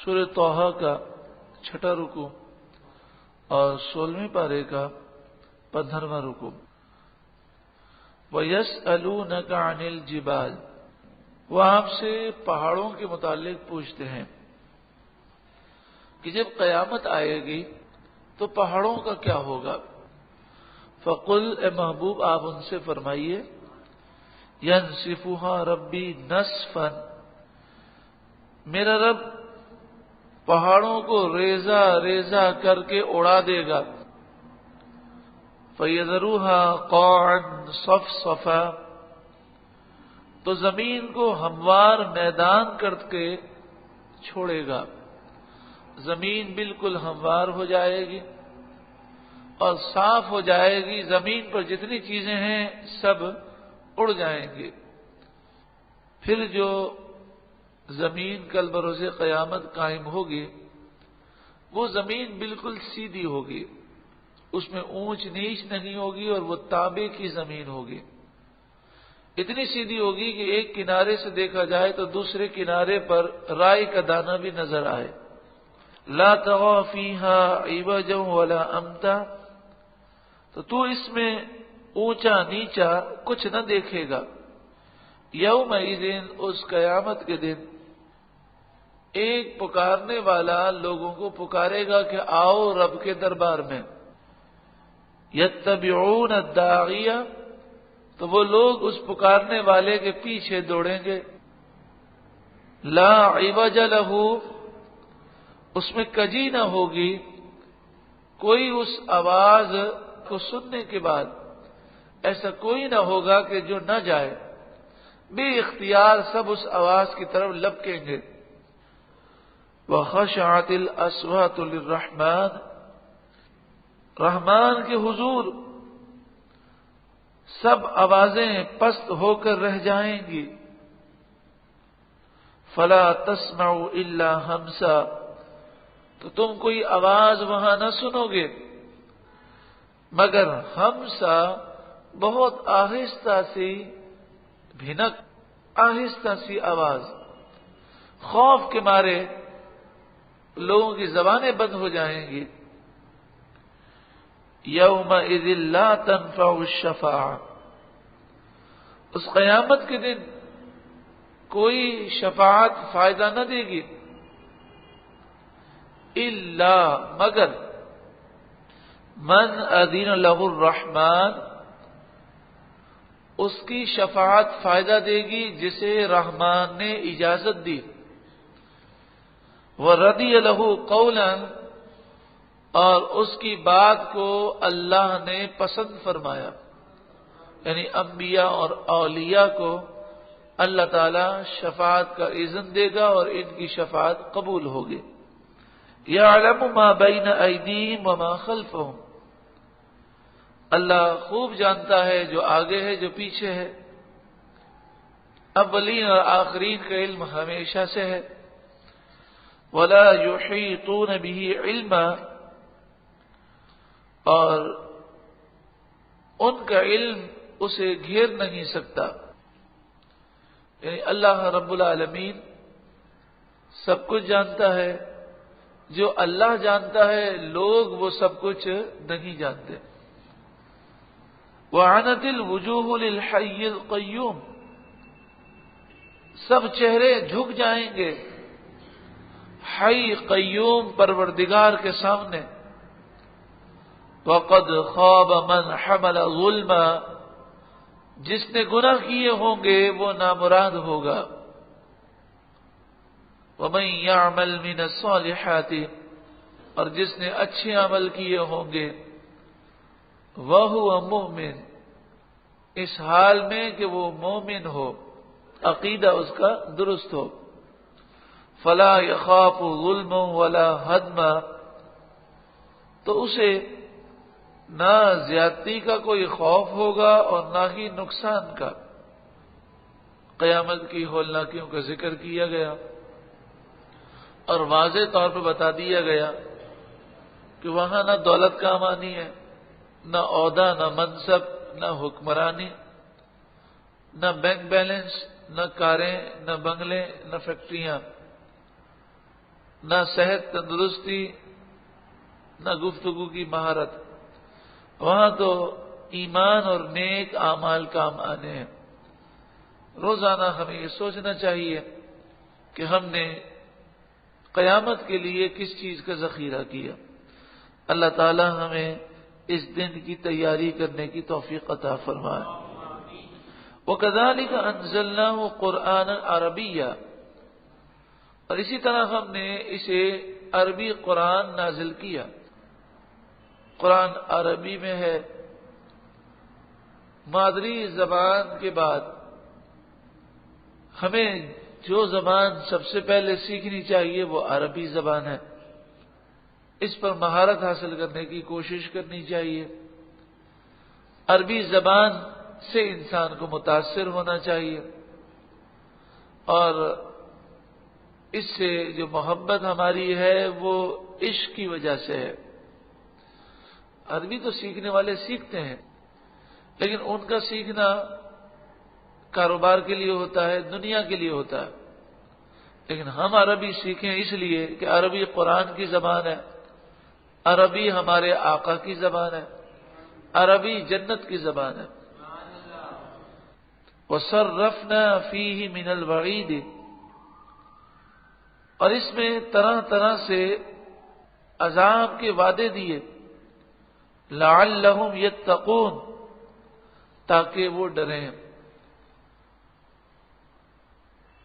سورہ طٰہٰ کا 6واں رکوع اور 16ویں پارے کا 15واں رکوع۔ وَيَسْأَلُونَكَ عَنِ الْجِبَالِ، وہ آپ سے پہاڑوں کے متعلق پوچھتے ہیں کہ جب قیامت آئے گی تو پہاڑوں کا کیا ہوگا؟ فَقُلْ، اے محبوب آپ ان سے فرمائیے، يَنْسِفُهَا رَبِّي نَسْفًا، میرا رب پہاڑوں کو ریزہ ریزہ کر کے اڑا دے گا۔ فَيَذَرُوهَا قَاعًا صَفْصَفًا، تو زمین کو ہموار میدان کر کے چھوڑے گا، زمین بالکل ہموار ہو جائے گی اور صاف ہو جائے گی، زمین پر جتنی چیزیں ہیں سب اڑ جائیں گے۔ پھر جو زمین کل بروز قیامت قائم ہوگی وہ زمین بالکل سیدھی ہوگی، اس میں اونچ نیچ نہیں ہوگی اور وہ تانبے کی زمین ہوگی، اتنی سیدھی ہوگی کہ ایک کنارے سے دیکھا جائے تو دوسرے کنارے پر رائی کا دانہ بھی نظر آئے۔ لا طغى فيها عوجا ولا امتا، تو اس میں اونچا نیچا کچھ نہ دیکھے گا۔ یومئذ، اس قیامت کے دن ایک پکارنے والا لوگوں کو پکارے گا کہ آؤ رب کے دربار میں۔ یتبعون الداعی، تو وہ لوگ اس پکارنے والے کے پیچھے دوڑیں گے۔ لا عوج لہ، اس میں کجی نہ ہوگی، کوئی اس آواز کو سننے کے بعد ایسا کوئی نہ ہوگا کہ جو نہ جائے، بے اختیار سب اس آواز کی طرف لپکیں گے۔ وَخَشَعَتِ الْأَصْوَاتُ لِلرَّحْمَنِ، رحمان کے حضور سب آوازیں پست ہو کر رہ جائیں گی۔ فَلَا تَسْمَعُ إِلَّا ہَمْسًا، تو تم کوئی آواز وہاں نہ سنو گے مگر ہمسا، بہت آہستہ سی بھنک، آہستہ سی آواز، خوف کے مارے لوگوں کی زبانیں بند ہو جائیں گی۔ یومئذ لا تنفع الشفاعہ، اس قیامت کے دن کوئی شفاعت فائدہ نہ دے گی، الا، مگر، من اذن لہ الرحمن، اس کی شفاعت فائدہ دے گی جسے رحمان نے اجازت دی۔ وَرَضِيَ لَهُ قَوْلًا، اور اس کی بات کو اللہ نے پسند فرمایا، یعنی انبیاء اور اولیاء کو اللہ تعالی شفاعت کا اذن دے گا اور ان کی شفاعت قبول ہوگی۔ یعلم ما بین ایدیہم وما خلفہم، اللہ خوب جانتا ہے جو آگے ہے جو پیچھے ہے، اولین اور آخرین کا علم ہمیشہ سے ہے۔ ولا یحیطون بہ علما، اور ان کا علم اسے گھیر نہیں سکتا، یعنی اللہ رب العالمین سب کچھ جانتا ہے، جو اللہ جانتا ہے لوگ وہ سب کچھ نہیں جانتے۔ وعنت الوجوہ للحی القیوم، سب چہرے جھک جائیں گے حی قیوم پروردگار کے سامنے۔ وقد خاب من حمل ظلما، جس نے گناہ کیے ہوں گے وہ نامراد ہوگا۔ ومن يعمل من الصالحات، اور جس نے اچھے عمل کیے ہوں گے، وهو مؤمن، اس حال میں کہ وہ مومن ہو، عقیدہ اس کا درست ہو۔ فلا يخاف ظلما ولا هدما، تو اسے نہ زیادتی کا کوئی خوف ہوگا اور نہ ہی نقصان کا۔ قیامت کی ہولناکیوں کا ذکر کیا گیا اور واضح طور پہ بتا دیا گیا کہ وہاں نہ دولت کام آنی ہے، نہ عہدہ، نہ منصب، نہ حکمرانی، نہ بینک بیلنس، نہ کاریں، نہ بنگلے، نہ فیکٹریاں، نہ صحت تندرستی، نہ گفتگو کی مہارت، وہاں تو ایمان اور نیک اعمال کام آنے ہیں۔ روزانہ ہمیں یہ سوچنا چاہیے کہ ہم نے قیامت کے لیے کس چیز کا ذخیرہ کیا۔ اللہ تعالی ہمیں اس دن کی تیاری کرنے کی توفیق عطا فرمائے۔ وَكَذَلِكَ أَنزَلْنَاهُ قُرْآنًا عَرَبِيًّا، اور اسی طرح ہم نے اسے عربی قرآن نازل کیا۔ قرآن عربی میں ہے۔ مادری زبان کے بعد ہمیں جو زبان سب سے پہلے سیکھنی چاہیے وہ عربی زبان ہے۔ اس پر مہارت حاصل کرنے کی کوشش کرنی چاہیے۔ عربی زبان سے انسان کو متاثر ہونا چاہیے، اور اس سے جو محبت ہماری ہے وہ عشق کی وجہ سے ہے۔ عربی تو سیکھنے والے سیکھتے ہیں، لیکن ان کا سیکھنا کاروبار کے لیے ہوتا ہے، دنیا کے لیے ہوتا ہے۔ لیکن ہم عربی سیکھیں اس لیے کہ عربی قرآن کی زبان ہے، عربی ہمارے آقا کی زبان ہے، عربی جنت کی زبان ہے۔ وَصَرَّفْنَا فِيهِ مِنَ الْوَعِيدِ، اور اس میں طرح طرح سے عذاب کے وعدے دیے، لَعَلَّهُمْ يَتَّقُونَ، تاکہ وہ ڈریں۔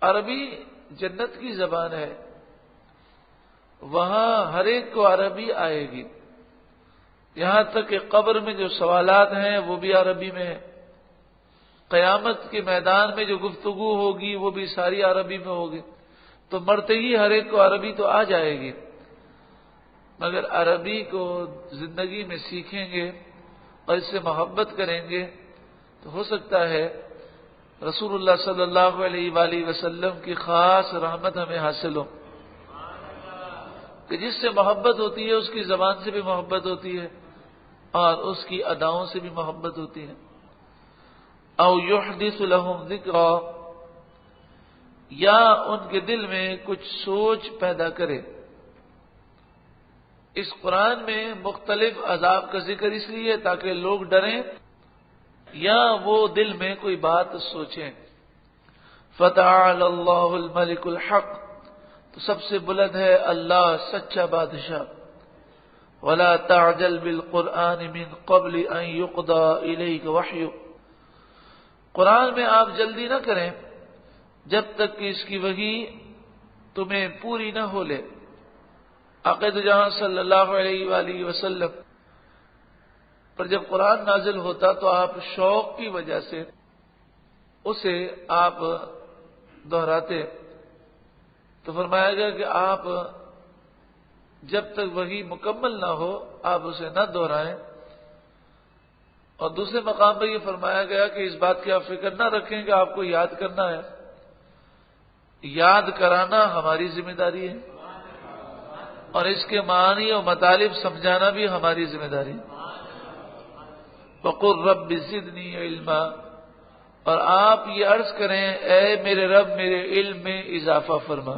عربی جنت کی زبان ہے، وہاں ہر ایک کو عربی آئے گی، یہاں تک کہ قبر میں جو سوالات ہیں وہ بھی عربی میں ہیں، قیامت کے میدان میں جو گفتگو ہوگی وہ بھی ساری عربی میں ہوگی۔ تو مرتے ہی ہر ایک کو عربی تو آ جائے گی، مگر عربی کو زندگی میں سیکھیں گے اور اس سے محبت کریں گے تو ہو سکتا ہے رسول اللہ صلی اللہ علیہ وآلہ وسلم کی خاص رحمت ہمیں حاصل ہو، کہ جس سے محبت ہوتی ہے اس کی زبان سے بھی محبت ہوتی ہے اور اس کی اداؤں سے بھی محبت ہوتی ہے۔ او یحدث لهم ذکرا، یا ان کے دل میں کچھ سوچ پیدا کرے۔ اس قرآن میں مختلف عذاب کا ذکر اس لیے تاکہ لوگ ڈریں یا وہ دل میں کوئی بات سوچیں۔ فتعالى اللہ الملک الحق، تو سب سے بلند ہے اللہ سچا بادشاہ۔ ولا تعجل بالقرآن من قبل ان يقضى الیک وحیہ، قرآن میں آپ جلدی نہ کریں جب تک کہ اس کی وحی تمہیں پوری نہ ہو لے۔ عقید جہاں صلی اللہ علیہ وآلہ وسلم پر جب قرآن نازل ہوتا تو آپ شوق کی وجہ سے اسے آپ دہراتے، تو فرمایا گیا کہ آپ جب تک وحی مکمل نہ ہو آپ اسے نہ دہرائیں۔ اور دوسرے مقام پر یہ فرمایا گیا کہ اس بات کی آپ فکر نہ رکھیں کہ آپ کو یاد کرنا ہے، یاد کرانا ہماری ذمہ داری ہے، اور اس کے معنی اور مطالب سمجھانا بھی ہماری ذمہ داری ہے۔ وَقُلْ رَبِّ زِدْنِي عِلْمًا، اور آپ یہ عرض کریں اے میرے رب میرے علم میں اضافہ فرما۔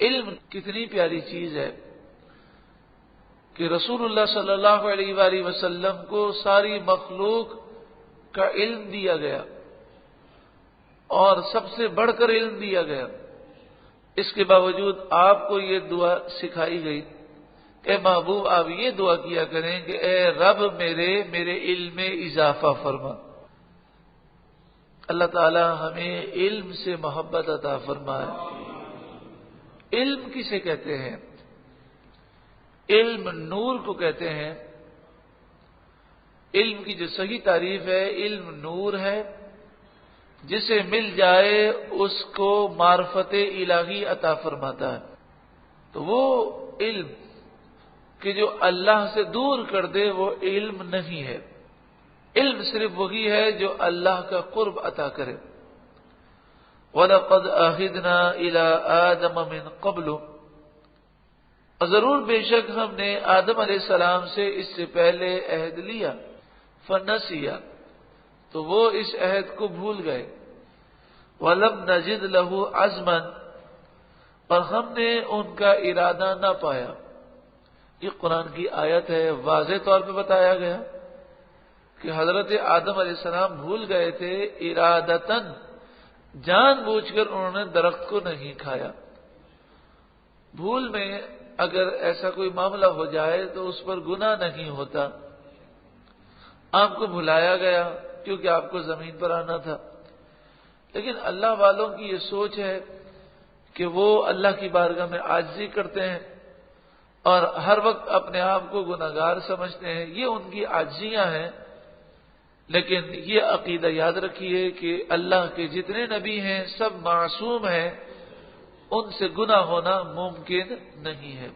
علم کتنی پیاری چیز ہے کہ رسول اللہ صلی اللہ علیہ وآلہ وسلم کو ساری مخلوق کا علم دیا گیا اور سب سے بڑھ کر علم دیا گیا۔ اس کے باوجود آپ کو یہ دعا سکھائی گئی کہ محبوب آپ یہ دعا کیا کریں کہ اے رب میرے علم میں اضافہ فرما۔ اللہ تعالی ہمیں علم سے محبت عطا فرمائے۔ علم کسے کہتے ہیں؟ علم نور کو کہتے ہیں۔ علم کی جو صحیح تعریف ہے، علم نور ہے، جسے مل جائے اس کو معرفت الہی عطا فرماتا ہے۔ تو وہ علم کہ جو اللہ سے دور کر دے وہ علم نہیں ہے۔ علم صرف وہی ہے جو اللہ کا قرب عطا کرے۔ وَلَقَدْ عَهِدْنَا إِلَىٰ آدَمَ مِن قَبْلُ، اور ضرور بے شک ہم نے آدم علیہ السلام سے اس سے پہلے عہد لیا، فَنَسِيَ، تو وہ اس عہد کو بھول گئے۔ وَلَمْ نَجِدْ لَهُ عَزْمًا، اور ہم نے ان کا ارادہ نہ پایا. یہ قرآن کی آیت ہے. واضح طور پہ بتایا گیا کہ حضرت آدم علیہ السلام بھول گئے تھے ارادتاً، جان بوجھ کر انہوں نے درخت کو نہیں کھایا. بھول میں اگر ایسا کوئی معاملہ ہو جائے تو اس پر گناہ نہیں ہوتا. آپ کو بھلایا گیا کیونکہ آپ کو زمین پر آنا تھا. لیکن اللہ والوں کی یہ سوچ ہے کہ وہ اللہ کی بارگاہ میں عاجزی کرتے ہیں اور ہر وقت اپنے آپ کو گناہگار سمجھتے ہیں. یہ ان کی عاجزیاں ہیں. لیکن یہ عقیدہ یاد رکھیے کہ اللہ کے جتنے نبی ہیں سب معصوم ہیں، ان سے گناہ ہونا ممکن نہیں ہے.